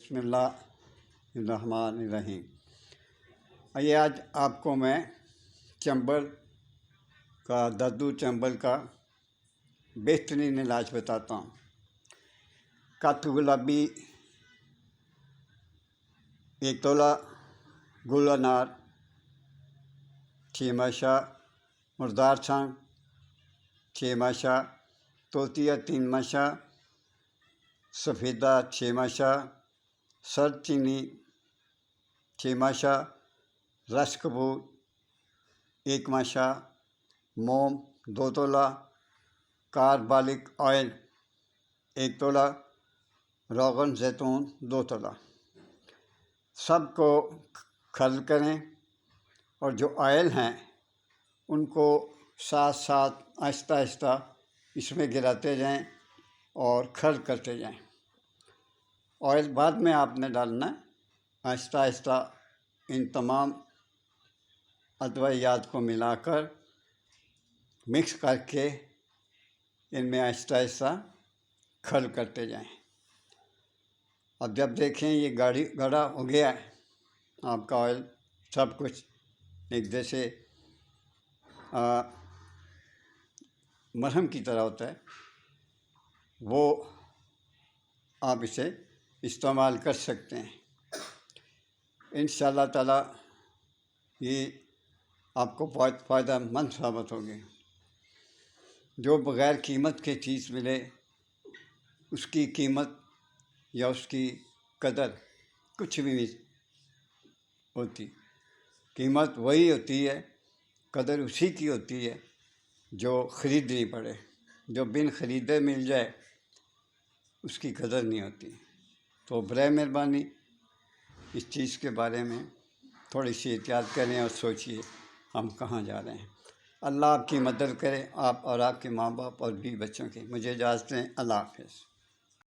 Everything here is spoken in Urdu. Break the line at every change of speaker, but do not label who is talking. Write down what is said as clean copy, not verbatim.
بسم اللہ الرحمن الرحیم۔ آئیے آج آپ کو میں چنبل کا دردو چنبل کا بہترین علاج بتاتا ہوں۔ کاتو گلابی 1 تولہ، گل انار 6 ماشا، مردار چھانگ 6 ماشا، توتیا 3 ماشا، سفیدہ 6 ماشا، سرد چینی 6 ماشا، رس کپور 1 ماشا، موم 2 تولہ، کاربالک آئل 1 تولہ، روغن زیتون 2 تولہ۔ سب کو کھل کریں اور جو آئل ہیں ان کو ساتھ ساتھ آہستہ آہستہ اس میں گراتے جائیں اور کھل کرتے جائیں۔ آئل بعد میں آپ نے ڈالنا ہے۔ آہستہ آہستہ ان تمام ادویات کو ملا کر مکس کر کے ان میں آہستہ آہستہ کھل کرتے جائیں۔ اب جب دیکھیں یہ گاڑھا ہو گیا ہے آپ کا آئل، سب کچھ ایک جیسے مرہم کی طرح ہوتا ہے، وہ آپ اسے استعمال کر سکتے ہیں۔ انشاءاللہ تعالیٰ یہ آپ کو بہت فائدہ مند ثابت ہوگی۔ جو بغیر قیمت کے چیز ملے اس کی قیمت یا اس کی قدر کچھ بھی نہیں ہوتی۔ قیمت وہی ہوتی ہے، قدر اسی کی ہوتی ہے جو خریدنی پڑے۔ جو بن خریدے مل جائے اس کی قدر نہیں ہوتی۔ تو برائے مہربانی اس چیز کے بارے میں تھوڑی سی احتیاط کریں اور سوچیے ہم کہاں جا رہے ہیں۔ اللہ آپ کی مدد کرے، آپ اور آپ کے ماں باپ اور بیوی بچوں کی۔ مجھے اجازت دیں۔ اللہ حافظ۔